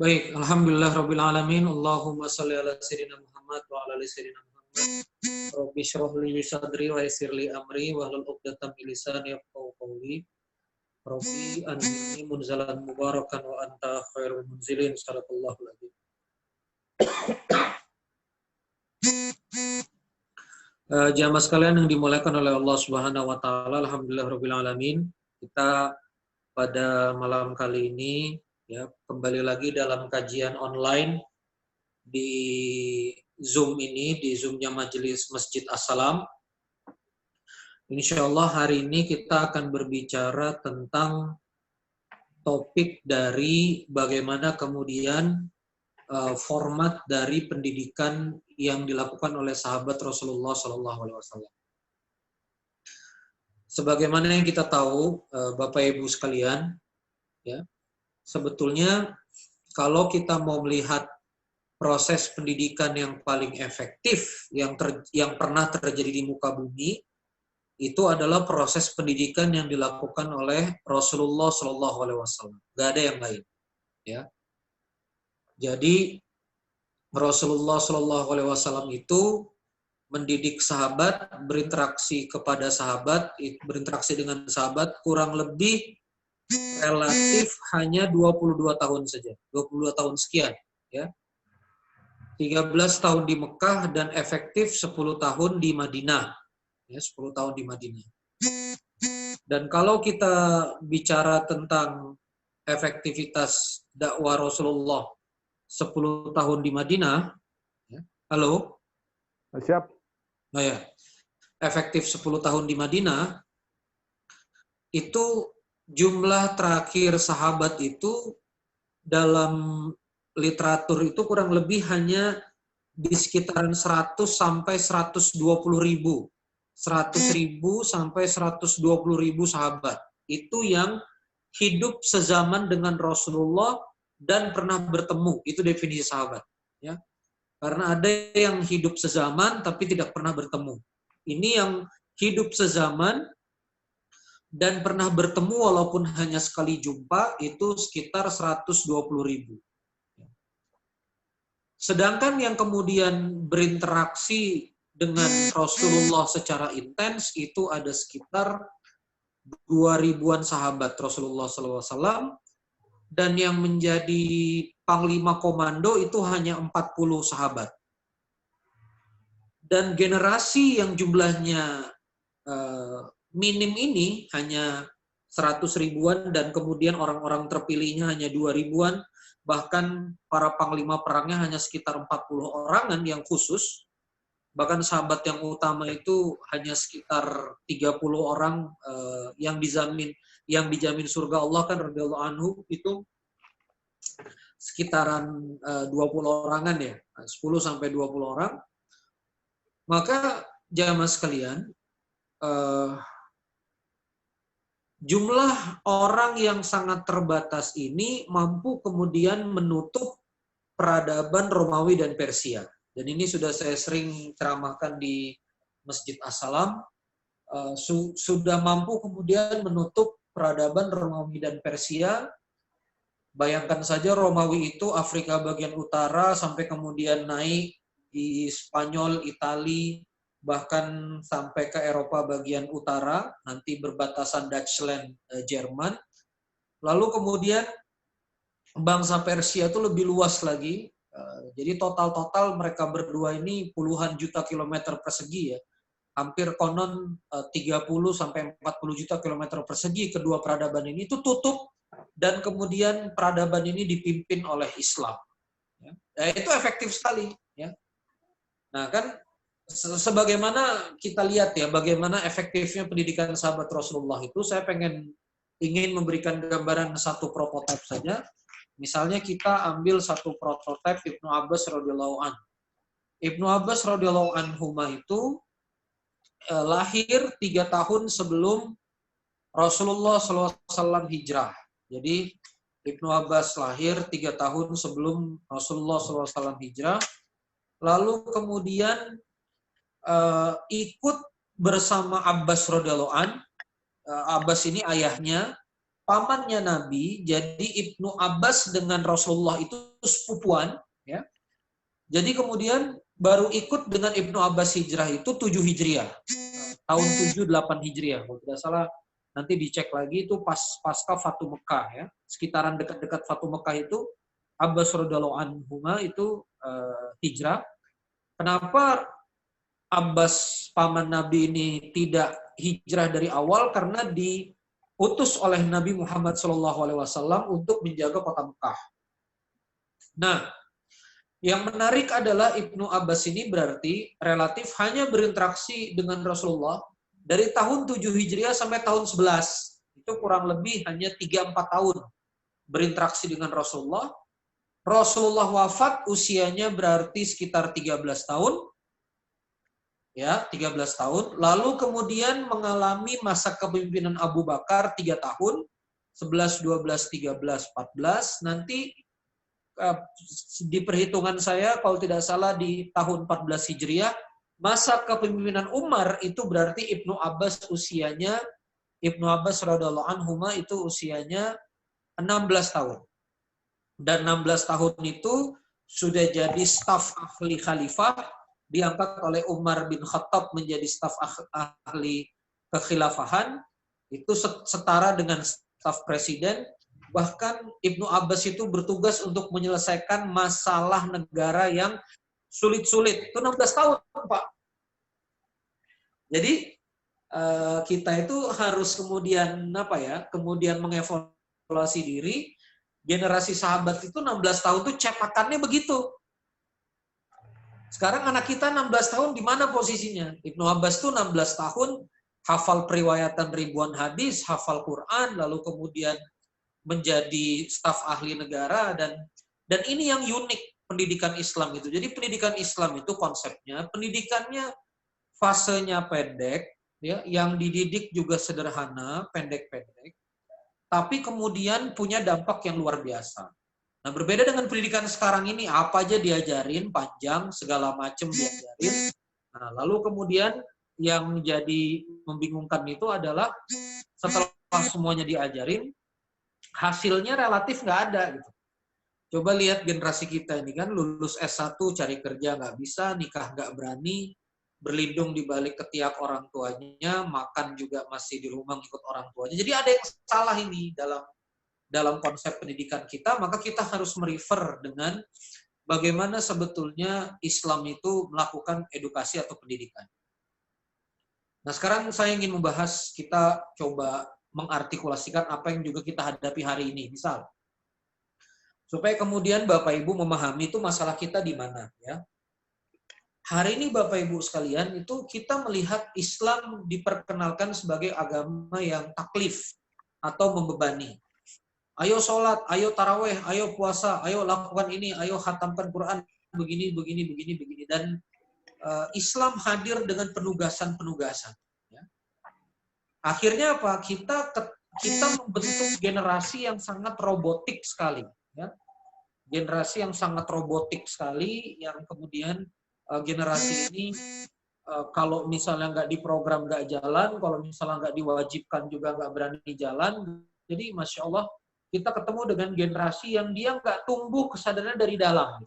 Baik, alhamdulillah rabbil alamin. Allahumma shalli ala sayyidina Muhammad wa ala ali sayyidina Muhammad. Rabbi shrah li sadri wa yassir li amri wa hlul 'uqdatam min lisani yafqahu qawli. Rabbi anzilni munzalan mubarakan wa anta khairul munzilin. Shadaqallahul adzim. Jamaah sekalian yang dimuliakan oleh Allah Subhanahu wa taala, alhamdulillah rabbil alamin. Kita pada malam kali ini ya kembali lagi dalam kajian online di Zoom ini, di Zoom-nya Majelis Masjid As-Salam. Insya Allah hari ini kita akan berbicara tentang topik dari bagaimana kemudian format dari pendidikan yang dilakukan oleh sahabat Rasulullah SAW. Sebagaimana yang kita tahu, Bapak Ibu sekalian, ya, sebetulnya kalau kita mau melihat proses pendidikan yang paling efektif yang pernah terjadi di muka bumi, itu adalah proses pendidikan yang dilakukan oleh Rasulullah SAW. Gak ada yang lain, ya. Jadi Rasulullah SAW itu mendidik sahabat, berinteraksi dengan sahabat kurang lebih relatif hanya 22 tahun saja, 22 tahun sekian, ya. 13 tahun di Mekah dan efektif 10 tahun di Madinah. Ya, 10 tahun di Madinah. Dan kalau kita bicara tentang efektivitas dakwah Rasulullah 10 tahun di Madinah, ya. Halo? Siap. Oh ya. Efektif 10 tahun di Madinah, itu jumlah terakhir sahabat itu dalam literatur itu kurang lebih hanya di sekitaran 100 sampai 120 ribu. 100 ribu sampai 120 ribu sahabat. Itu yang hidup sezaman dengan Rasulullah dan pernah bertemu. Itu definisi sahabat. Ya. Karena ada yang hidup sezaman tapi tidak pernah bertemu. Ini yang hidup sezaman dan pernah bertemu walaupun hanya sekali jumpa itu sekitar 120 ribu. Sedangkan yang kemudian berinteraksi dengan Rasulullah secara intens itu ada sekitar 2.000-an sahabat Rasulullah SAW, dan yang menjadi panglima komando itu hanya 40 sahabat. Dan generasi yang jumlahnya minim ini hanya 100 ribuan dan kemudian orang-orang terpilihnya hanya 2 ribuan, bahkan para panglima perangnya hanya sekitar 40 orangan yang khusus. Bahkan sahabat yang utama itu hanya sekitar 30 orang yang dijamin surga Allah kan radhiyallahu anhu itu sekitaran 20 orangan ya, 10 sampai 20 orang. Maka jamaah sekalian, jumlah orang yang sangat terbatas ini mampu kemudian menutup peradaban Romawi dan Persia. Dan ini sudah saya sering ceramahkan di Masjid As-Salam, sudah mampu kemudian menutup peradaban Romawi dan Persia. Bayangkan saja Romawi itu Afrika bagian utara sampai kemudian naik di Spanyol, Itali, bahkan sampai ke Eropa bagian utara, nanti berbatasan Dutchland, Jerman. Lalu kemudian bangsa Persia itu lebih luas lagi. Jadi total mereka berdua ini puluhan juta kilometer persegi ya. Hampir konon 30 sampai 40 juta kilometer persegi kedua peradaban ini itu tutup, dan kemudian peradaban ini dipimpin oleh Islam. Ya, itu efektif sekali. Ya. Nah kan, sebagaimana kita lihat ya, bagaimana efektifnya pendidikan sahabat Rasulullah itu, saya ingin memberikan gambaran satu prototipe saja. Misalnya kita ambil satu prototipe Ibnu Abbas radhiyallahu anhu. Ibnu Abbas radhiyallahu anhu itu lahir 3 tahun sebelum Rasulullah SAW hijrah. Jadi Ibnu Abbas lahir 3 tahun sebelum Rasulullah SAW hijrah. Lalu kemudian ikut bersama Abbas radhiyallahu anhu. Abbas ini ayahnya, pamannya Nabi, jadi Ibnu Abbas dengan Rasulullah itu sepupuan, ya. Jadi kemudian baru ikut dengan Ibnu Abbas hijrah itu 7 Hijriah. Tahun 7-8 Hijriah. Kalau tidak salah nanti dicek lagi itu pasca Fatu Mekah, ya. Sekitaran dekat-dekat Fatu Mekah itu Abbas radhiyallahu anhu itu hijrah. Kenapa Abbas paman Nabi ini tidak hijrah dari awal? Karena diutus oleh Nabi Muhammad SAW untuk menjaga kota Mekah. Nah, yang menarik adalah Ibnu Abbas ini berarti relatif hanya berinteraksi dengan Rasulullah dari tahun 7 Hijriah sampai tahun 11. Itu kurang lebih hanya 3-4 tahun berinteraksi dengan Rasulullah. Rasulullah wafat usianya berarti sekitar 13 tahun. Ya, 13 tahun. Lalu kemudian mengalami masa kepemimpinan Abu Bakar 3 tahun. 11, 12, 13, 14. Nanti di perhitungan saya kalau tidak salah di tahun 14 Hijriah, masa kepemimpinan Umar itu berarti Ibnu Abbas radhiyallahu anhu itu usianya 16 tahun. Dan 16 tahun itu sudah jadi staf ahli khalifah, diangkat oleh Umar bin Khattab menjadi staf ahli kekhilafahan, itu setara dengan staf presiden. Bahkan Ibnu Abbas itu bertugas untuk menyelesaikan masalah negara yang sulit-sulit. Itu 16 tahun, Pak. Jadi kita itu harus kemudian kemudian mengevaluasi diri. Generasi sahabat itu 16 tahun itu cetakannya begitu. Sekarang anak kita 16 tahun di mana posisinya? Ibnu Abbas itu 16 tahun hafal periwayatan ribuan hadis, hafal Quran, lalu kemudian menjadi staf ahli negara, dan ini yang unik pendidikan Islam itu. Jadi pendidikan Islam itu konsepnya, pendidikannya fasenya pendek, ya, yang dididik juga sederhana, pendek-pendek, tapi kemudian punya dampak yang luar biasa. Nah, berbeda dengan pendidikan sekarang ini, apa aja diajarin, panjang, segala macam diajarin. Nah, lalu kemudian yang jadi membingungkan itu adalah setelah semuanya diajarin, hasilnya relatif nggak ada gitu. Coba lihat generasi kita ini kan, lulus S1 cari kerja nggak bisa, nikah nggak berani, berlindung di balik ketiak orang tuanya, makan juga masih di rumah ikut orang tuanya. Jadi ada yang salah ini dalam konsep pendidikan kita, maka kita harus merefer dengan bagaimana sebetulnya Islam itu melakukan edukasi atau pendidikan. Nah, sekarang saya ingin membahas, kita coba mengartikulasikan apa yang juga kita hadapi hari ini. Misal, supaya kemudian Bapak Ibu memahami itu masalah kita di mana, ya. Hari ini Bapak Ibu sekalian, itu kita melihat Islam diperkenalkan sebagai agama yang taklif atau membebani. Ayo sholat, ayo taraweh, ayo puasa, ayo lakukan ini, ayo khatamkan Quran, begini. Dan Islam hadir dengan penugasan-penugasan. Ya. Akhirnya apa? Kita membentuk generasi yang sangat robotik sekali. Ya. Generasi yang sangat robotik sekali, yang kemudian generasi ini kalau misalnya nggak diprogram nggak jalan, kalau misalnya nggak diwajibkan juga nggak berani jalan. Jadi Masya Allah, kita ketemu dengan generasi yang dia nggak tumbuh kesadaran dari dalam.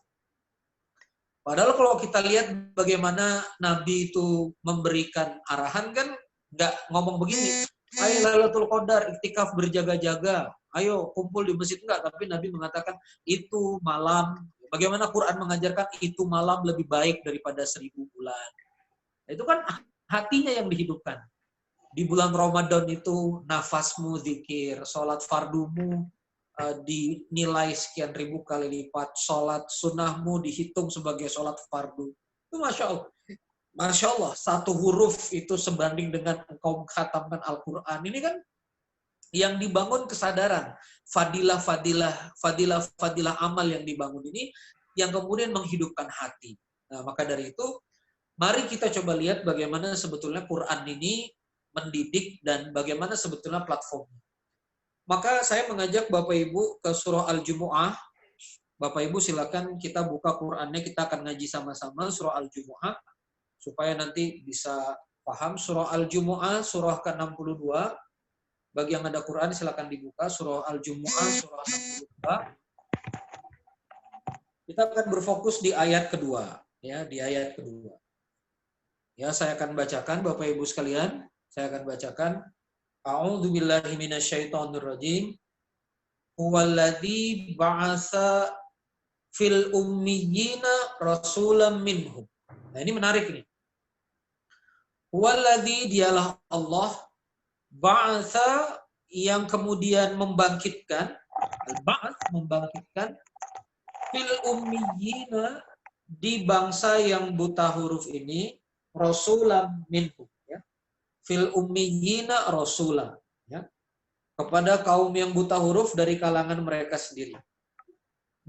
Padahal kalau kita lihat bagaimana Nabi itu memberikan arahan, kan nggak ngomong begini, ayo Lailatul Qadar, iktikaf berjaga-jaga, ayo kumpul di masjid, enggak. Tapi Nabi mengatakan itu malam, bagaimana Quran mengajarkan itu malam lebih baik daripada 1000 bulan. Itu kan hatinya yang dihidupkan. Di bulan Ramadan itu nafasmu zikir, sholat fardumu dinilai sekian ribu kali lipat, sholat sunnahmu dihitung sebagai sholat fardu. Itu Masya Allah. Masya Allah, satu huruf itu sebanding dengan engkau mengkhatamkan Al-Quran. Ini kan yang dibangun kesadaran. Fadilah amal yang dibangun ini, yang kemudian menghidupkan hati. Nah, maka dari itu, mari kita coba lihat bagaimana sebetulnya Quran ini mendidik dan bagaimana sebetulnya platformnya. Maka saya mengajak Bapak Ibu ke surah Al-Jumu'ah. Bapak Ibu silakan kita buka Qur'annya, kita akan ngaji sama-sama surah Al-Jumu'ah supaya nanti bisa paham. Surah Al-Jumu'ah surah ke-62 Bagi yang ada Quran silakan dibuka surah Al-Jumu'ah surah 102. Kita akan berfokus di ayat kedua, ya, di ayat kedua. Ya, saya akan bacakan Bapak Ibu sekalian, saya akan bacakan. A'udzubillahi minasyaitonirrajim. Huwallazi ba'atsa fil ummiyina rasulam minhum. Nah, ini menarik nih. Huwallazi, dialah Allah, ba'atsa, yang kemudian membangkitkan, al-ba'ats, membangkitkan, fil ummiyina, di bangsa yang buta huruf ini, rasulam minhum, ya. Fil ummiyina rasulam, ya. Kepada kaum yang buta huruf dari kalangan mereka sendiri.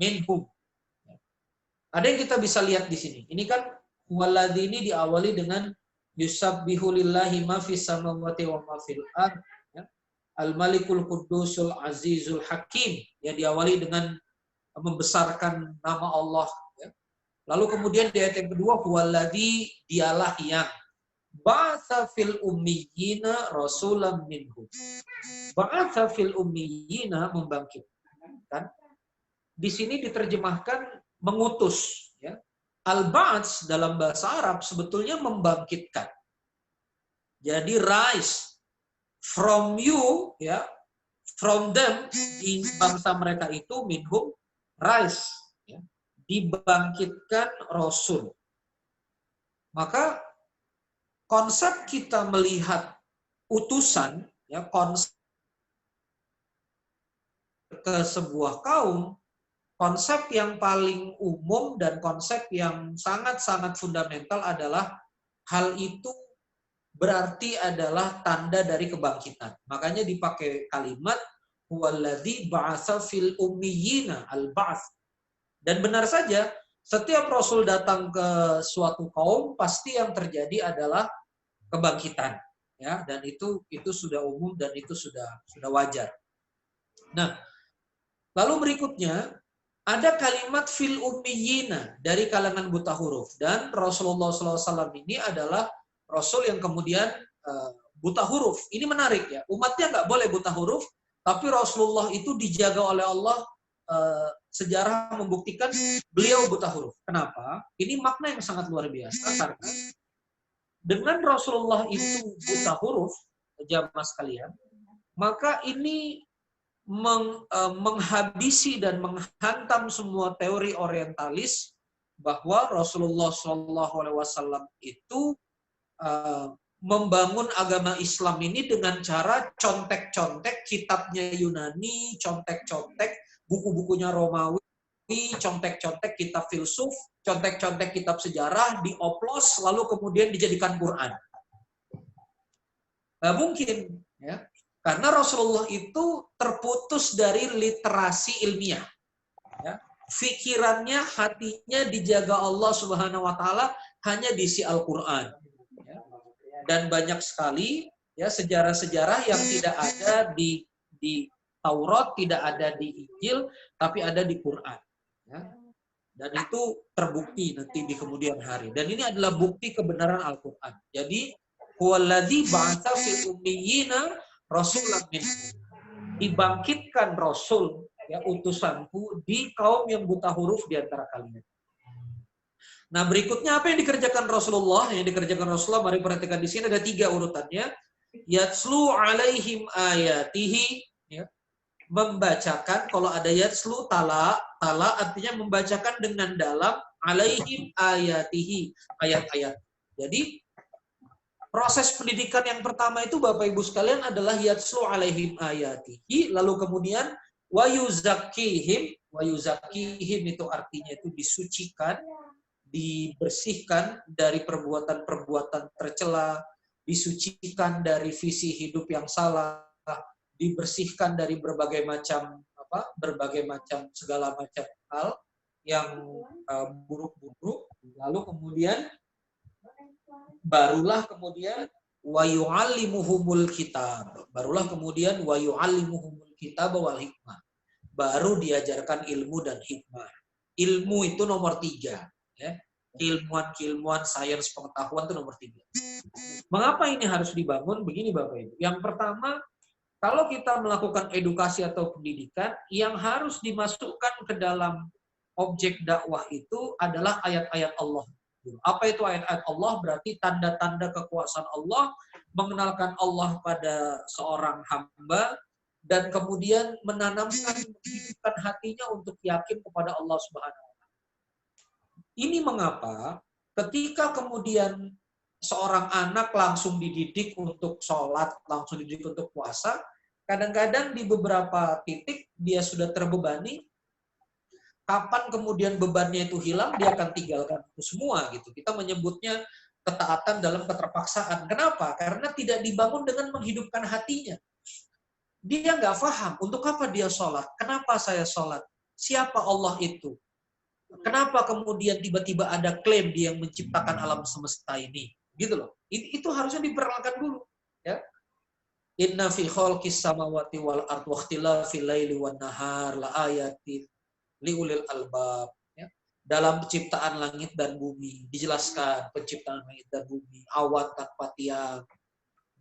Minhum. Ada yang kita bisa lihat di sini. Ini kan waladhi ini diawali dengan yusabbihu lillahi ma fis samawati wa ma fil ard, ya. Al-Malikul Qudusul Azizul Hakim, ya, diawali dengan membesarkan nama Allah, ya. Lalu kemudian di ayat yang kedua waladhi, dialah yang ba'atsa fil ummiyina rasulam minhum. Ba'atsa fil ummiyina, membangkitkan. Di sini diterjemahkan mengutus, ya. Al-ba'ats dalam bahasa Arab sebetulnya membangkitkan. Jadi rise from you, ya, from them, di bangsa mereka itu, minhum, rise, ya, dibangkitkan rasul. Maka konsep kita melihat utusan, ya, konsep ke sebuah kaum, konsep yang paling umum dan konsep yang sangat-sangat fundamental adalah hal itu berarti adalah tanda dari kebangkitan. Makanya dipakai kalimat huwallazi ba'atsa fil ummiyina, al-ba'ts. Dan benar saja, setiap rasul datang ke suatu kaum pasti yang terjadi adalah kebangkitan, ya, dan itu sudah umum dan itu sudah wajar. Nah, lalu berikutnya ada kalimat fil ummiyina, dari kalangan buta huruf, dan Rasulullah SAW ini adalah Rasul yang kemudian buta huruf. Ini menarik, ya, umatnya nggak boleh buta huruf, tapi Rasulullah itu dijaga oleh Allah. Sejarah membuktikan beliau buta huruf. Kenapa? Ini makna yang sangat luar biasa, karena dengan Rasulullah itu buta huruf, jamaah sekalian, maka ini menghabisi dan menghantam semua teori orientalis bahwa Rasulullah SAW itu membangun agama Islam ini dengan cara contek-contek kitabnya Yunani, contek-contek buku-bukunya Romawi, contek-contek kitab filsuf, contek-contek kitab sejarah, dioplos lalu kemudian dijadikan Quran. Nggak mungkin, ya. Karena Rasulullah itu terputus dari literasi ilmiah, ya. Fikirannya, hatinya dijaga Allah Subhanahu wa Ta'ala hanya diisi Al-Quran, ya. Dan banyak sekali, ya, sejarah-sejarah yang tidak ada di Taurat, tidak ada di Injil, tapi ada di Quran, ya. Dan itu terbukti nanti di kemudian hari. Dan ini adalah bukti kebenaran Al-Quran. Jadi, huwallazi ba'atsa fil ummiyina rasulan minhum. Dibangkitkan Rasul, ya, utusanku di kaum yang buta huruf di antara kalian. Nah, berikutnya apa yang dikerjakan Rasulullah? Yang dikerjakan Rasulullah, mari perhatikan di sini ada 3 urutannya. Yatslu alaihim ayatihi, ya, membacakan. Kalau ada yatslu, tala artinya membacakan dengan dalam, alaihim ayatihi, ayat-ayat. Jadi proses pendidikan yang pertama itu Bapak Ibu sekalian adalah yatslu alaihim ayatihi, lalu kemudian wa yuzakkihim itu artinya itu disucikan, dibersihkan dari perbuatan-perbuatan tercela, disucikan dari visi hidup yang salah, dibersihkan dari berbagai macam segala macam hal yang buruk-buruk, lalu kemudian barulah kemudian wa yu'allimuhumul kitab. Barulah kemudian wa yu'allimuhumul kitab wal hikmah. Baru diajarkan ilmu dan hikmah. Ilmu itu nomor 3, ya. Keilmuan sains pengetahuan itu nomor 3. Mengapa ini harus dibangun? Begini Bapak Ibu. Yang pertama, Kalau kita melakukan edukasi atau pendidikan, yang harus dimasukkan ke dalam objek dakwah itu adalah ayat-ayat Allah. Apa itu ayat-ayat Allah? Berarti tanda-tanda kekuasaan Allah, mengenalkan Allah pada seorang hamba, dan kemudian menanamkan, menghidupkan hatinya untuk yakin kepada Allah Subhanahu wa Ta'ala. Ini mengapa ketika kemudian seorang anak langsung dididik untuk sholat, langsung dididik untuk puasa, kadang-kadang di beberapa titik dia sudah terbebani, kapan kemudian bebannya itu hilang, dia akan tinggalkan itu semua gitu. Kita menyebutnya ketaatan dalam keterpaksaan. Kenapa? Karena tidak dibangun dengan menghidupkan hatinya. Dia nggak paham untuk apa dia sholat, kenapa saya sholat, siapa Allah itu, kenapa kemudian tiba-tiba ada klaim dia yang menciptakan alam semesta ini, gitu loh. Itu harusnya diperkenalkan dulu, ya. Inna fi khalqis samawati wal ardi wa ikhtilafil laili wan nahar la ayatin liulil albab. Ya. Dalam penciptaan langit dan bumi dijelaskan penciptaan langit dan bumi, awan tanpa tiang,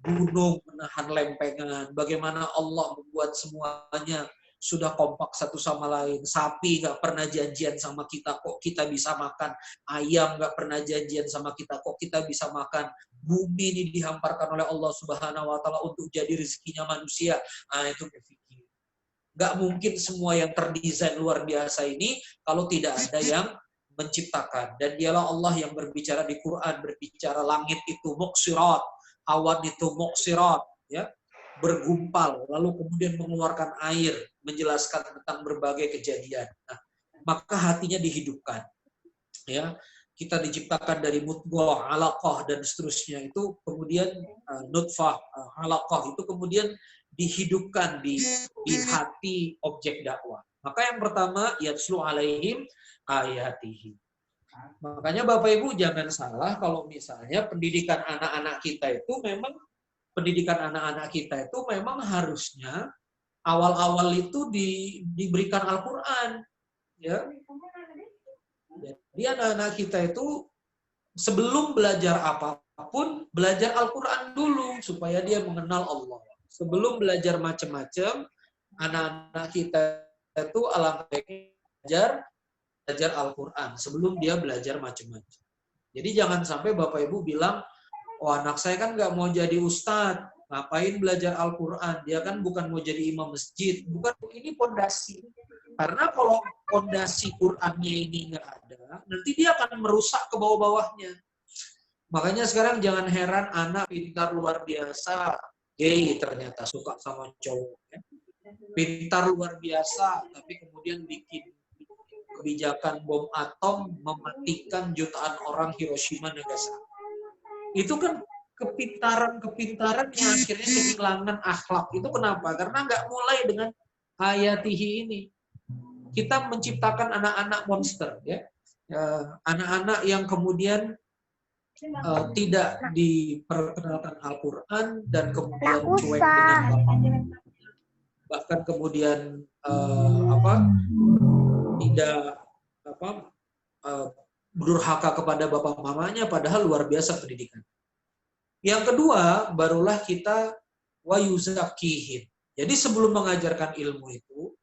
gunung menahan lempengan, bagaimana Allah membuat semuanya sudah kompak satu sama lain. Sapi nggak pernah janjian sama kita, kok kita bisa makan. Ayam nggak pernah janjian sama kita, kok kita bisa makan. Bumi ini dihamparkan oleh Allah Subhanahu wa Ta'ala untuk jadi rezekinya manusia. Nah, itu berpikir. Nggak mungkin semua yang terdesain luar biasa ini kalau tidak ada yang menciptakan. Dan dialah Allah yang berbicara di Quran, berbicara langit itu muqsirat, awan itu muqsirat, ya, bergumpal, lalu kemudian mengeluarkan air, menjelaskan tentang berbagai kejadian. Nah, maka hatinya dihidupkan. Ya, kita diciptakan dari mudghah, alaqah, dan seterusnya. Itu kemudian nutfah, alaqah, itu kemudian dihidupkan di hati objek dakwah. Maka yang pertama, yatslu alaihim ayatihi. Makanya Bapak Ibu jangan salah kalau misalnya pendidikan anak-anak kita itu memang harusnya awal-awal itu diberikan Al-Qur'an, ya. Jadi anak-anak kita itu sebelum belajar apapun, belajar Al-Qur'an dulu supaya dia mengenal Allah. Sebelum belajar macam-macam, anak-anak kita itu alangkah baiknya belajar Al-Quran sebelum dia belajar macam-macam. Jadi jangan sampai Bapak Ibu bilang, oh anak saya kan nggak mau jadi ustadz, ngapain belajar Al-Quran? Dia kan bukan mau jadi imam masjid. Bukan, ini pondasi. Karena kalau pondasi Qurannya ini nggak ada, nanti dia akan merusak ke bawah-bawahnya. Makanya sekarang jangan heran anak pintar luar biasa, gay ternyata suka sama cowok. Ya. Pintar luar biasa, tapi kemudian bikin kebijakan bom atom mematikan jutaan orang Hiroshima Nagasaki. Itu kan kepintaran yang akhirnya kehilangan akhlak. Itu kenapa? Karena nggak mulai dengan ayatihi ini. Kita menciptakan anak-anak monster, ya, anak-anak yang kemudian tidak diperkenalkan Al-Quran dan kemudian cuek dengan bapak, bahkan kemudian tidak durhaka kepada bapak mamanya, padahal luar biasa pendidikan. Yang kedua, barulah kita wayuzakihim. Jadi sebelum mengajarkan ilmu itu,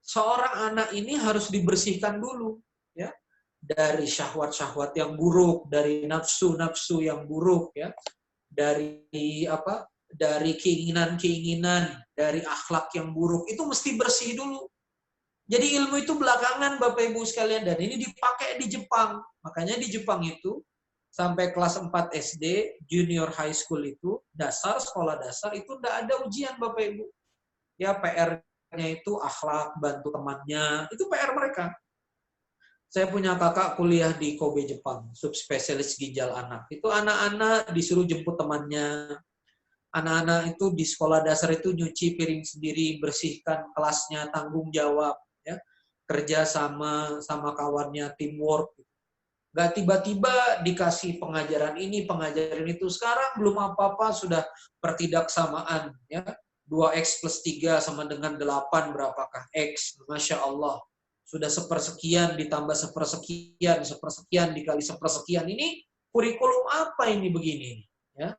seorang anak ini harus dibersihkan dulu, ya, dari syahwat-syahwat yang buruk, dari nafsu-nafsu yang buruk, ya, dari keinginan-keinginan, dari akhlak yang buruk, itu mesti bersih dulu. Jadi ilmu itu belakangan Bapak Ibu sekalian, dan ini dipakai di Jepang. Makanya di Jepang itu sampai kelas 4 SD, junior high school itu, sekolah dasar itu tidak ada ujian Bapak Ibu. Ya PR-nya itu akhlak, bantu temannya, itu PR mereka. Saya punya kakak kuliah di Kobe, Jepang, subspesialis ginjal anak. Itu anak-anak disuruh jemput temannya. Anak-anak itu di sekolah dasar itu nyuci piring sendiri, bersihkan kelasnya, tanggung jawab. Ya, kerja sama kawannya, teamwork. Gak tiba-tiba dikasih pengajaran ini, pengajaran itu. Sekarang belum apa-apa sudah pertidaksamaan. Ya. 2x plus 3 sama dengan 8, berapakah X? Masya Allah. Sudah sepersekian ditambah sepersekian dikali sepersekian. Ini kurikulum apa ini begini? Ya.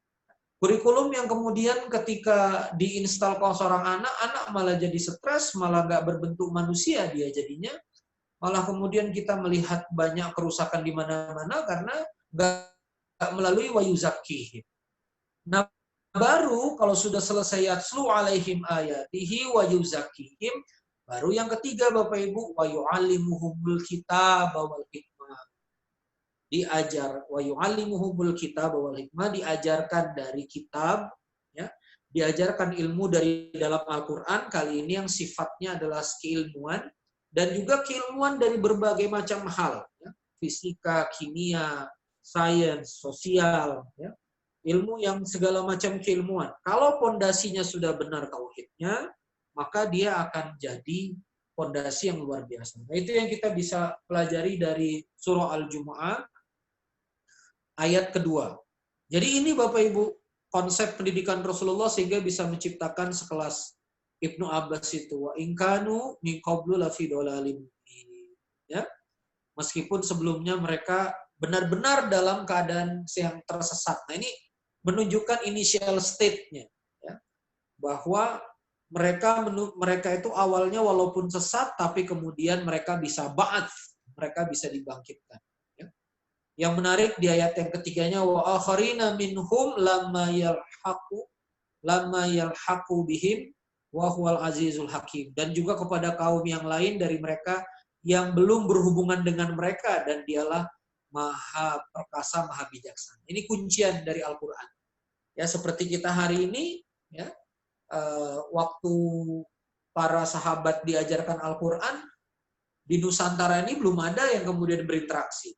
Kurikulum yang kemudian ketika diinstal ke seorang anak, anak malah jadi stres, malah nggak berbentuk manusia dia jadinya. Malah kemudian kita melihat banyak kerusakan di mana-mana karena nggak melalui wayuzaki. Nah, baru kalau sudah selesai yatslu alaihim ayatihi wa yuzakihim, baru yang ketiga Bapak Ibu, wa yu'allimuhumul kitab wal hikmah. Diajar wa yu'allimuhumul kitab wal hikmah, diajarkan dari kitab, ya. Diajarkan ilmu dari dalam Al-Qur'an, kali ini yang sifatnya adalah keilmuan dan juga keilmuan dari berbagai macam hal, ya. Fisika, kimia, sains, sosial, ya. Ilmu yang segala macam keilmuan. Kalau pondasinya sudah benar tauhidnya, maka dia akan jadi pondasi yang luar biasa. Nah, itu yang kita bisa pelajari dari surah Al-Jumu'ah ayat kedua. Jadi ini Bapak Ibu konsep pendidikan Rasulullah sehingga bisa menciptakan sekelas Ibnu Abbas itu, wa inkanu min qablu lafi dhalalim mubin. Ya. Meskipun sebelumnya mereka benar-benar dalam keadaan yang tersesat. Nah, ini menunjukkan initial state-nya, ya, bahwa mereka itu awalnya walaupun sesat tapi kemudian mereka bisa ba'ats, mereka bisa dibangkitkan, ya. Yang menarik di ayat yang ketiganya, wa akharina minhum lamma yalhaqu bihim wa huwal azizul hakim, dan juga kepada kaum yang lain dari mereka yang belum berhubungan dengan mereka dan dialah maha perkasa, maha bijaksana. Ini kuncian dari Al-Qur'an. Ya, seperti kita hari ini, ya, waktu para sahabat diajarkan Al-Quran, di Nusantara ini belum ada yang kemudian berinteraksi.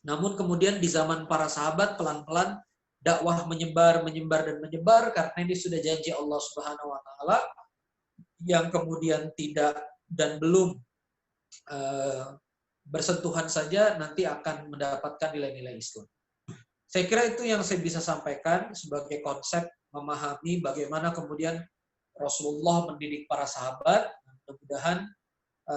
Namun kemudian di zaman para sahabat pelan-pelan dakwah menyebar dan menyebar karena ini sudah janji Allah Subhanahu wa taala, yang kemudian tidak dan belum bersentuhan saja nanti akan mendapatkan nilai-nilai Islam. Saya kira itu yang saya bisa sampaikan sebagai konsep memahami bagaimana kemudian Rasulullah mendidik para sahabat. Mudah-mudahan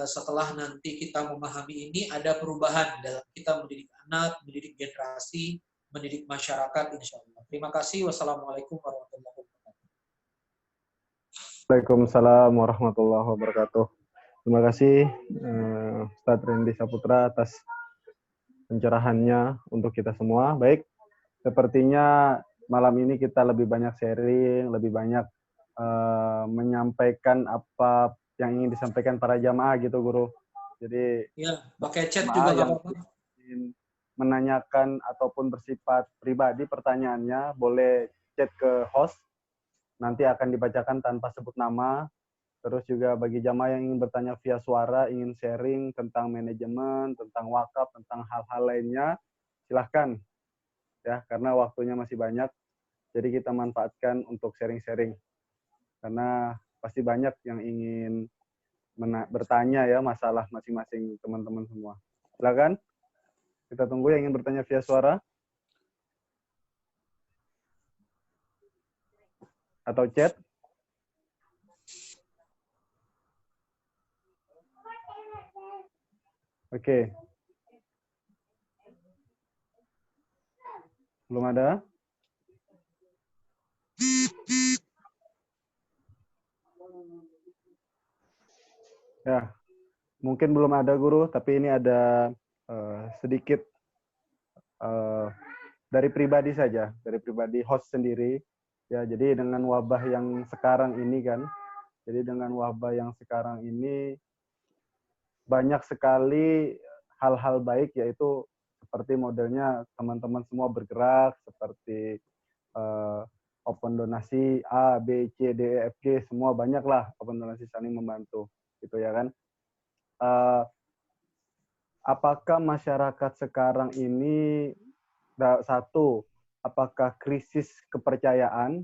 setelah nanti kita memahami ini ada perubahan dalam kita mendidik anak, mendidik generasi, mendidik masyarakat, insya Allah. Terima kasih. Wassalamualaikum warahmatullahi wabarakatuh. Waalaikumsalam warahmatullahi wabarakatuh. Terima kasih Ustadz Randy Saputra atas pencerahannya untuk kita semua. Baik, sepertinya malam ini kita lebih banyak sharing, lebih banyak menyampaikan apa yang ingin disampaikan para jamaah gitu, Guru. Jadi ya, pakai chat juga yang ingin menanyakan ataupun bersifat pribadi pertanyaannya boleh chat ke host, nanti akan dibacakan tanpa sebut nama. Terus juga bagi jamaah yang ingin bertanya via suara, ingin sharing tentang manajemen, tentang wakaf, tentang hal-hal lainnya, silahkan. Ya, karena waktunya masih banyak, jadi kita manfaatkan untuk sharing-sharing. Karena pasti banyak yang ingin bertanya ya masalah masing-masing teman-teman semua. Silakan, kita tunggu yang ingin bertanya via suara atau chat. Oke. Belum ada? Ya, mungkin belum ada Guru, tapi ini ada sedikit dari pribadi saja, dari pribadi host sendiri. Ya, jadi dengan wabah yang sekarang ini kan, jadi dengan wabah yang sekarang ini banyak sekali hal-hal baik, yaitu seperti modelnya teman-teman semua bergerak, seperti open donasi A, B, C, D, E, F, G, semua banyaklah open donasi saling membantu, gitu ya kan. Apakah masyarakat sekarang ini, satu, apakah krisis kepercayaan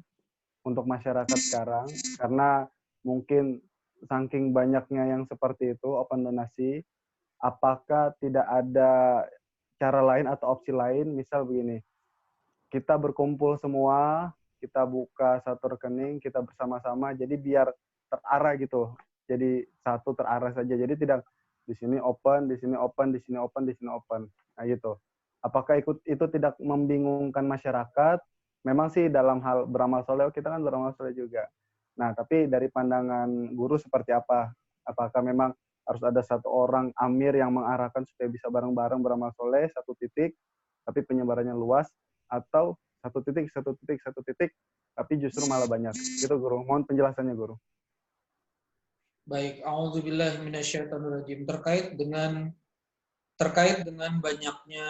untuk masyarakat sekarang, karena mungkin saking banyaknya yang seperti itu, open donasi, apakah tidak ada cara lain atau opsi lain, misal begini, kita berkumpul semua, kita buka satu rekening, kita bersama-sama, jadi biar terarah gitu, jadi satu terarah saja, jadi tidak di sini open, di sini open, di sini open, di sini open. Nah gitu. Apakah itu tidak membingungkan masyarakat memang sih dalam hal beramal soleh, kita kan beramal soleh juga. Nah, tapi dari pandangan guru seperti apa? Apakah memang harus ada satu orang amir yang mengarahkan supaya bisa bareng-bareng beramal soleh, satu titik, tapi penyebarannya luas, atau satu titik, tapi justru malah banyak. Gitu, Guru. Mohon penjelasannya, Guru. Baik, a'udzubillahi minasyaitonirrajim. Terkait dengan banyaknya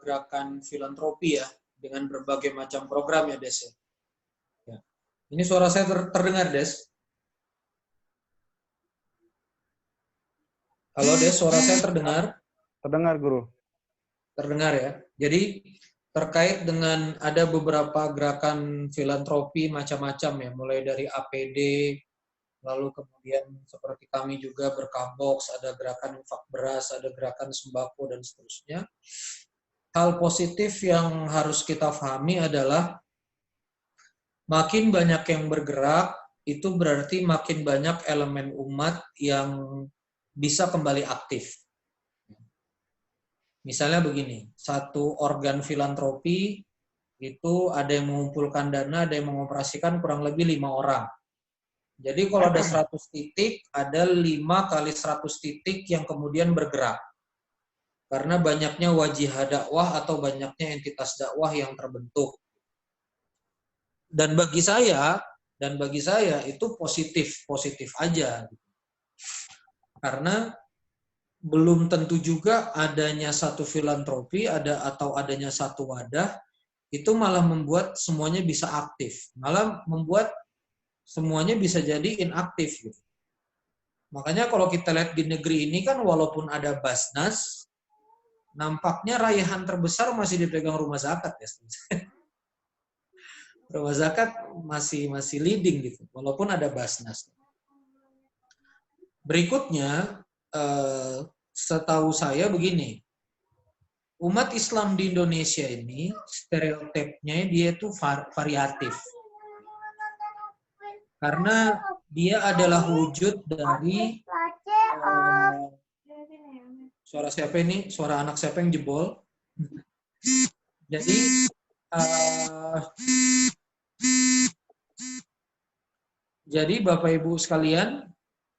gerakan filantropi ya, dengan berbagai macam program ya, Des. Ya. Ini suara saya terdengar, Des? Halo, Des, suara saya terdengar? Terdengar, Guru. Terdengar ya. Jadi terkait dengan ada beberapa gerakan filantropi macam-macam ya, mulai dari APD, lalu kemudian seperti kami juga berkah box, ada gerakan infak beras, ada gerakan sembako dan seterusnya. Hal positif yang harus kita pahami adalah makin banyak yang bergerak, itu berarti makin banyak elemen umat yang bisa kembali aktif. Misalnya begini, satu organ filantropi itu ada yang mengumpulkan dana, ada yang mengoperasikan kurang lebih 5 orang. Jadi kalau ada 100 titik, ada 5 kali 100 titik yang kemudian bergerak. Karena banyaknya wajihah dakwah atau banyaknya entitas dakwah yang terbentuk. Dan bagi saya itu positif aja. Karena belum tentu juga adanya satu filantropi atau adanya satu wadah itu malah membuat semuanya bisa aktif, malah membuat semuanya bisa jadi inaktif gitu. Makanya kalau kita lihat di negeri ini kan walaupun ada Basnas, nampaknya raihan terbesar masih dipegang rumah zakat ya. Rumah zakat masih leading gitu, walaupun ada Basnas. Berikutnya, setahu saya begini, umat Islam di Indonesia ini stereotipnya dia itu variatif. Karena dia adalah wujud dari suara siapa ini? Suara anak siapa yang jebol? Jadi Bapak Ibu sekalian,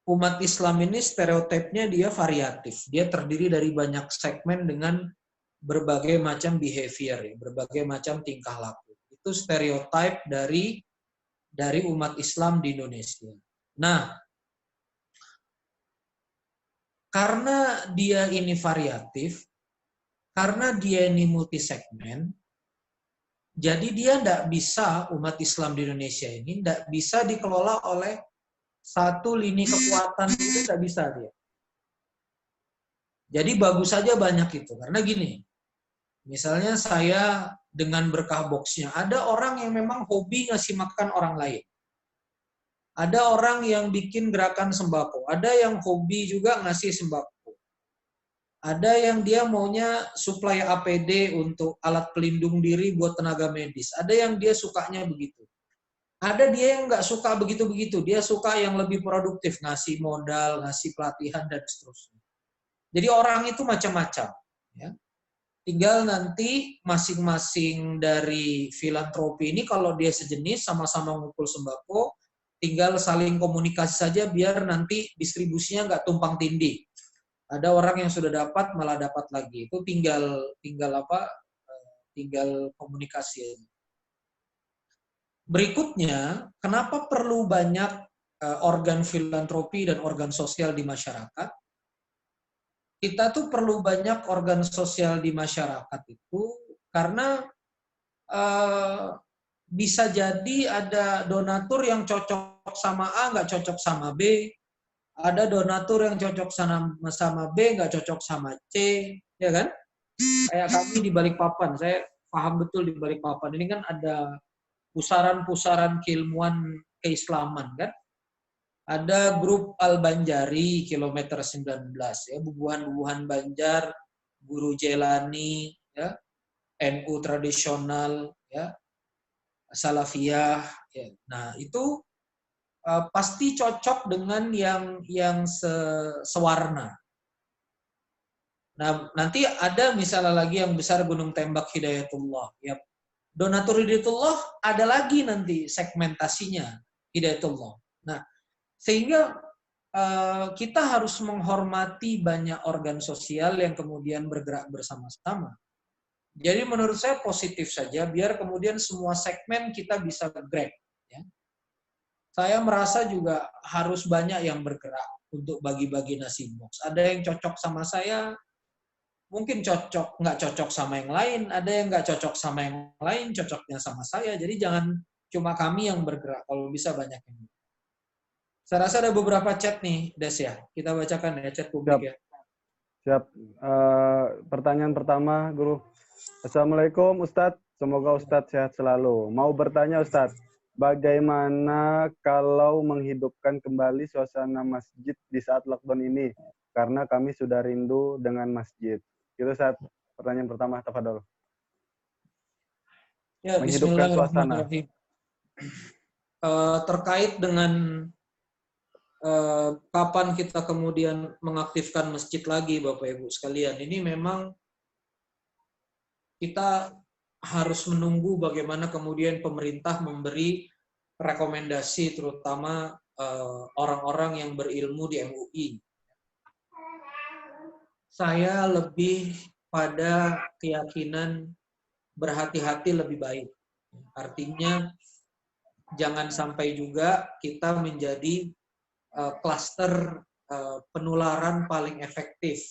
umat Islam ini stereotipnya dia variatif. Dia terdiri dari banyak segmen dengan berbagai macam behavior, berbagai macam tingkah laku. Itu stereotip dari umat Islam di Indonesia. Nah, karena dia ini variatif, karena dia ini multi segmen, jadi dia tidak bisa, umat Islam di Indonesia ini tidak bisa dikelola oleh satu lini kekuatan, itu tidak bisa dia. Jadi bagus saja banyak itu, karena gini, misalnya saya dengan berkah boxnya, ada orang yang memang hobi ngasih makan orang lain. Ada orang yang bikin gerakan sembako, ada yang hobi juga ngasih sembako. Ada yang dia maunya suplai APD untuk alat pelindung diri buat tenaga medis. Ada yang dia sukanya begitu. Ada dia yang nggak suka begitu-begitu. Dia suka yang lebih produktif, ngasih modal, ngasih pelatihan, dan seterusnya. Jadi orang itu macam-macam. Ya. Tinggal nanti masing-masing dari filantropi ini kalau dia sejenis sama-sama ngumpul sembako, tinggal saling komunikasi saja biar nanti distribusinya nggak tumpang tindih. Ada orang yang sudah dapat malah dapat lagi. Itu tinggal komunikasi. Berikutnya, kenapa perlu banyak organ filantropi dan organ sosial di masyarakat? Kita tuh perlu banyak organ sosial di masyarakat itu karena bisa jadi ada donatur yang cocok sama A, nggak cocok sama B. Ada donatur yang cocok sama B, nggak cocok sama C, ya kan? Kayak kami di Balikpapan, saya paham betul di Balikpapan. Ini kan ada pusaran-pusaran keilmuan keislaman kan. Ada grup Al-Banjari kilometer 19 ya, bubuhan-bubuhan Banjar, Guru Jelani ya, NU tradisional ya, Salafiyah ya. Nah, itu pasti cocok dengan yang sewarna. Nah, nanti ada misalnya lagi yang besar Gunung Tembak Hidayatullah ya. Donatur hidayatullah ada lagi nanti segmentasinya hidayatullah. Nah, sehingga kita harus menghormati banyak organ sosial yang kemudian bergerak bersama-sama. Jadi menurut saya positif saja, biar kemudian semua segmen kita bisa grab. Ya. Saya merasa juga harus banyak yang bergerak untuk bagi-bagi nasi box. Ada yang cocok sama saya, mungkin nggak cocok sama yang lain. Ada yang nggak cocok sama yang lain, cocoknya sama saya. Jadi jangan cuma kami yang bergerak, kalau bisa banyak yang bergerak. Saya rasa ada beberapa chat nih, Des ya. Kita bacakan ya chat publik Siap. ya. Siap. Pertanyaan pertama, Guru. Assalamualaikum Ustadz, semoga Ustadz sehat selalu. Mau bertanya Ustadz, bagaimana kalau menghidupkan kembali suasana masjid di saat lockdown ini? Karena kami sudah rindu dengan masjid. Itu Ustadz, pertanyaan pertama, tafadhol. Ya, Menghidupkan suasana. Bismillahirrahmanirrahim. Terkait dengan kapan kita kemudian mengaktifkan masjid lagi, Bapak Ibu sekalian, ini memang kita harus menunggu bagaimana kemudian pemerintah memberi rekomendasi, terutama orang-orang yang berilmu di MUI. Saya lebih pada keyakinan berhati-hati lebih baik. Artinya jangan sampai juga kita menjadi klaster penularan paling efektif.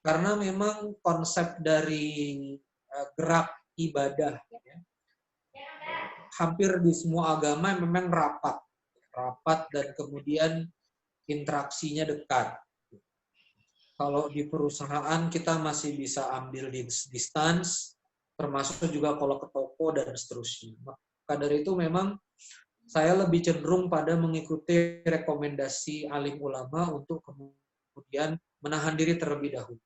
Karena memang konsep dari gerak ibadah ya, hampir di semua agama memang rapat dan kemudian interaksinya dekat. Kalau di perusahaan kita masih bisa ambil distance, termasuk juga kalau ke toko dan seterusnya. Maka dari itu memang saya lebih cenderung pada mengikuti rekomendasi alim ulama untuk kemudian menahan diri terlebih dahulu.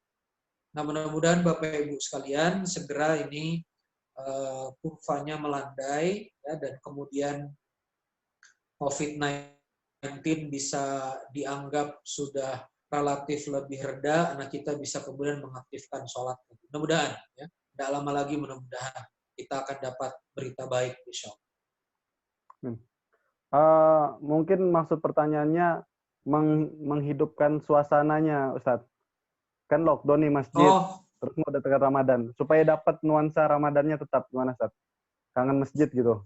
Nah, mudah-mudahan Bapak Ibu sekalian segera ini kurvanya melandai ya, dan kemudian COVID-19 bisa dianggap sudah relatif lebih reda, nah kita bisa kemudian mengaktifkan sholat. Mudah-mudahan ya, tidak lama lagi mudah-mudahan kita akan dapat berita baik insya Allah. Mungkin maksud pertanyaannya menghidupkan suasananya, Ustadz. Kan lockdown nih masjid, terus mau dekat Ramadan. Supaya dapat nuansa Ramadannya tetap gimana, Ustadz? Kangen masjid gitu.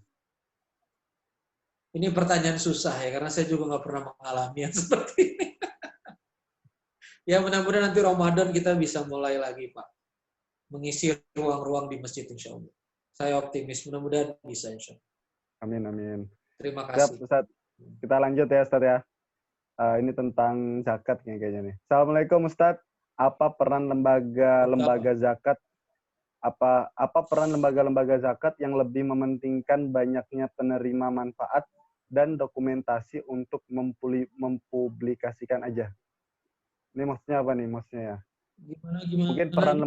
Ini pertanyaan susah ya, karena saya juga nggak pernah mengalami yang seperti ini. Ya mudah-mudahan nanti Ramadan kita bisa mulai lagi, Pak. Mengisi ruang-ruang di masjid insya Allah. Saya optimis, mudah-mudahan bisa insya Allah. Amin, amin. Terima kasih. Siap, Ustadz. Kita lanjut ya, Ustadz ya. Ini tentang zakat kayaknya nih. Assalamualaikum, Ustadz. Apa peran lembaga zakat? Apa peran lembaga-lembaga zakat yang lebih mementingkan banyaknya penerima manfaat dan dokumentasi untuk mempublikasikan aja? Ini maksudnya apa nih? Maksudnya ya? Gimana? Mungkin peran